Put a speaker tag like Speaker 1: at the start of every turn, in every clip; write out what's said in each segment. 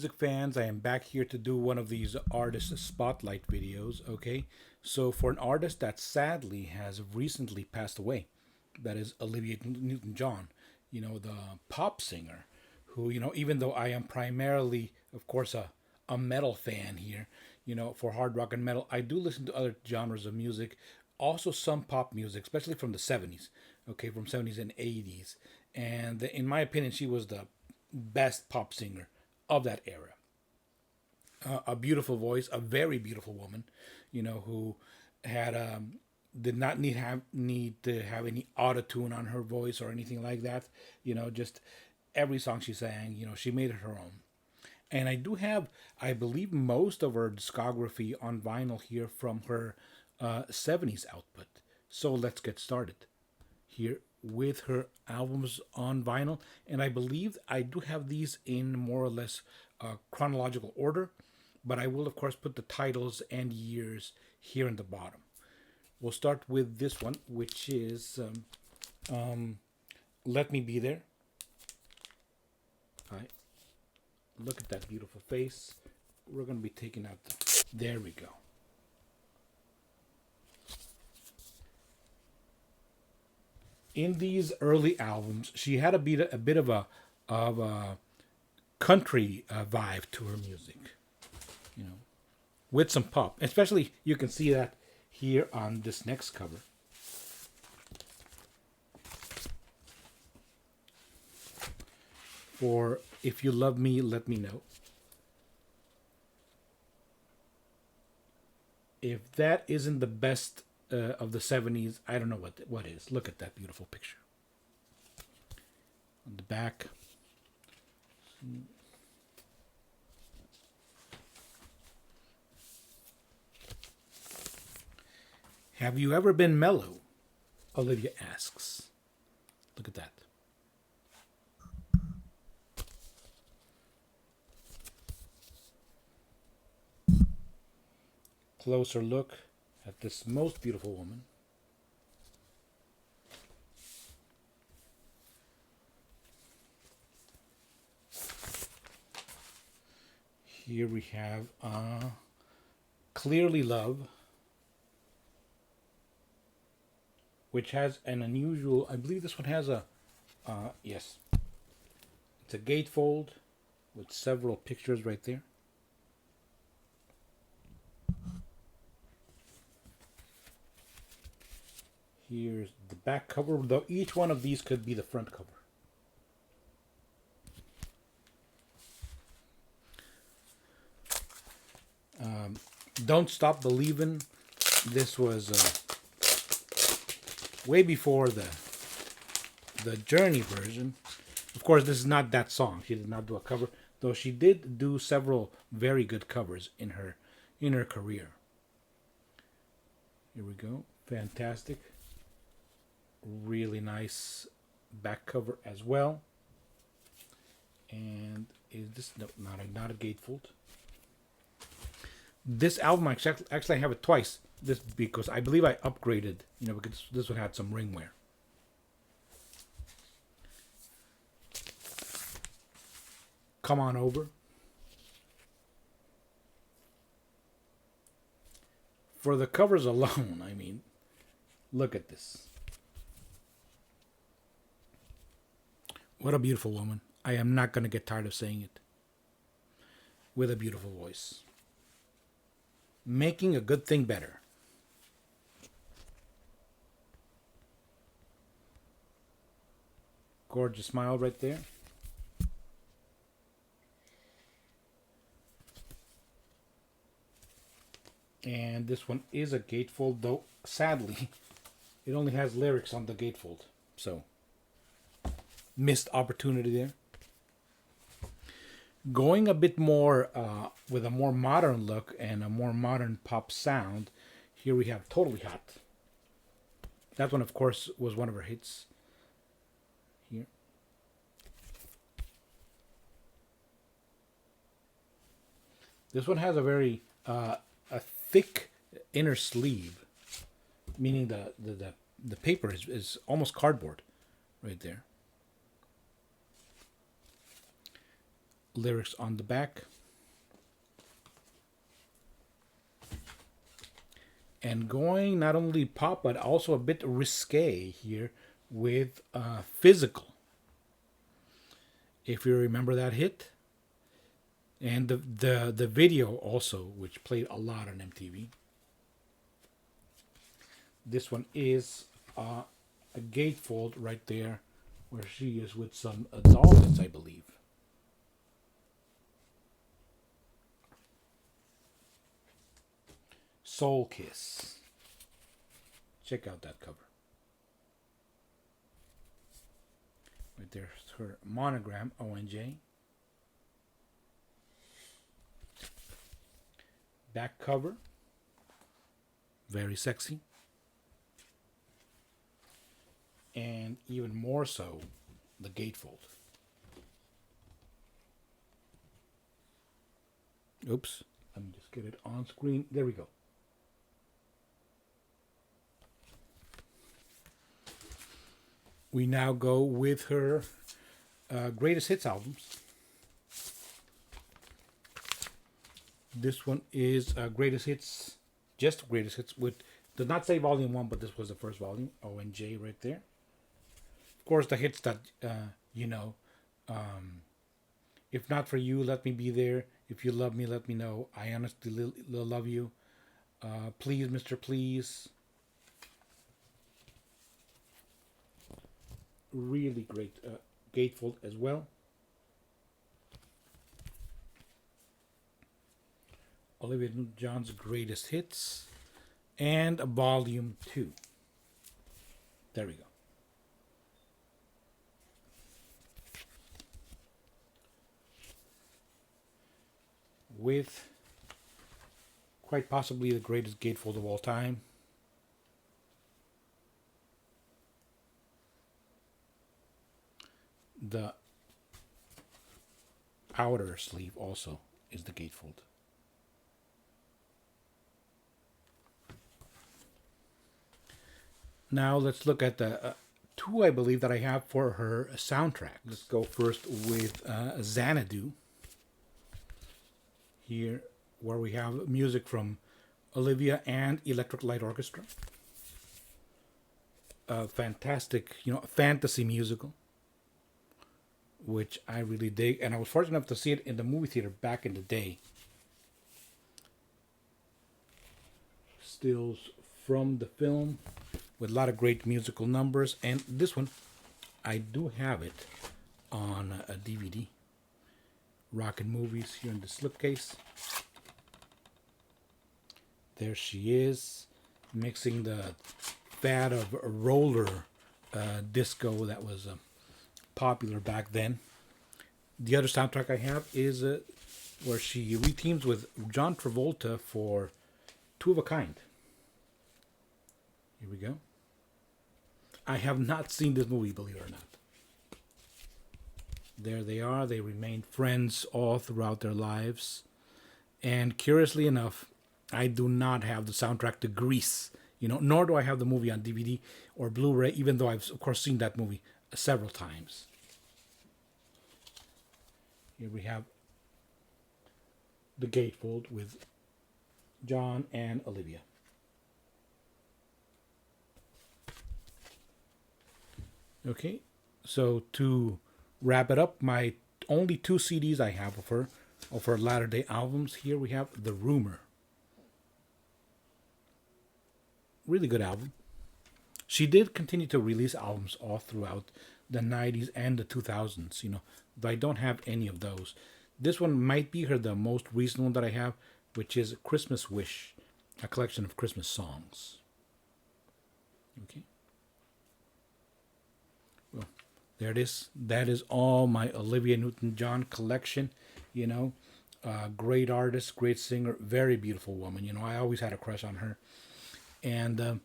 Speaker 1: music fans, I am back here to do one of these artist spotlight videos, okay? So for an artist that sadly has recently passed away, that is Olivia Newton John, the pop singer, who, even though I am primarily, of course, a metal fan here, for hard rock and metal, I do listen to other genres of music, also some pop music, especially from the 70s, okay, from 70s and 80s. And in my opinion, she was the best pop singer of that era. A beautiful voice, a very beautiful woman, who had did not need to have any auto tune on her voice or anything like that. Just every song she sang, she made it her own. And I do have, I believe, most of her discography on vinyl here from her 70s output. So let's get started here with her albums on vinyl. And I believe I do have these in more or less chronological order, but I will, of course, put the titles and years here in the bottom. We'll start with this one, which is Let Me Be There. All right. Look at that beautiful face. We're going to be taking out the... There we go. In these early albums, she had a bit of a country vibe to her music, with some pop. Especially, you can see that here on this next cover. For If You Love Me, Let Me Know. If that isn't the best of the 70s, I don't know what is. Look at that beautiful picture. On the back. Have you ever been mellow? Olivia asks. Look at that. Closer look at this most beautiful woman. Here we have Clearly Love, which has an unusual, I believe this one has a, yes, it's a gatefold with several pictures right there. Here's the back cover, though each one of these could be the front cover. Don't Stop Believin'. This was way before the Journey version. Of course, this is not that song. She did not do a cover, though she did do several very good covers in her career. Here we go. Fantastic. Really nice back cover as well. And is this not a gatefold? This album actually I have it twice. This because I believe I upgraded, because this one had some ringware. Come On Over. For the covers alone, I mean, look at this. What a beautiful woman. I am not going to get tired of saying it. With a beautiful voice. Making a good thing better. Gorgeous smile right there. And this one is a gatefold, though sadly, it only has lyrics on the gatefold. So, missed opportunity there. Going a bit more with a more modern look and a more modern pop sound, here we have Totally Hot. That one, of course, was one of her hits. Here. This one has a very a thick inner sleeve, meaning the paper is almost cardboard right there. lyrics on the back. And going not only pop, but also a bit risque here with Physical. If you remember that hit. And the video also, which played a lot on MTV. This one is a gatefold right there, where she is with some dolphins, I believe. Soul Kiss. Check out that cover. Right there's her monogram, ONJ. Back cover. Very sexy. And even more so, the gatefold. Oops. Let me just get it on screen. There we go. We now go with her greatest hits albums. This one is greatest hits, just greatest hits. Does not say volume 1, but this was the first volume. ONJ right there. Of course, the hits that you know. If not for you, let me be there. If you love me, let me know. I honestly love you. Please, Mr. Please. Really great gatefold as well. Olivia Newton John's greatest hits, and volume 2. There we go. With quite possibly the greatest gatefold of all time. The outer sleeve also is the gatefold. Now let's look at the two, I believe, that I have for her soundtrack. Let's go first with XANADU. Here, where we have music from Olivia and Electric Light Orchestra. A fantastic, fantasy musical, which I really dig. And I was fortunate enough to see it in the movie theater back in the day. Stills from the film with a lot of great musical numbers. And this one, I do have it on a DVD. Rockin' Movies here in the slipcase. There she is, mixing the fad of roller disco that was popular back then. The other soundtrack I have is where she reteams with John Travolta for Two of a Kind. Here we go. I have not seen this movie, believe it or not. There they are. They remained friends all throughout their lives. And curiously enough, I do not have the soundtrack to Grease, nor do I have the movie on DVD or Blu-ray, even though I've, of course, seen that movie several times. Here we have the gatefold with John and Olivia. Okay, so to wrap it up, my only 2 CDs I have of her latter-day albums. Here we have The Rumor. Really good album. She did continue to release albums all throughout the 90s and the 2000s, but I don't have any of those. This one might be the most recent one that I have, which is Christmas Wish, a collection of Christmas songs. Okay. Well, there it is. That is all my Olivia Newton John collection. Great artist, great singer, very beautiful woman. I always had a crush on her. And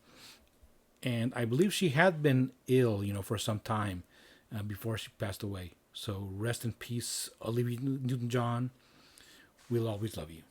Speaker 1: I believe she had been ill, for some time before she passed away. So rest in peace, Olivia Newton John. We'll always love you.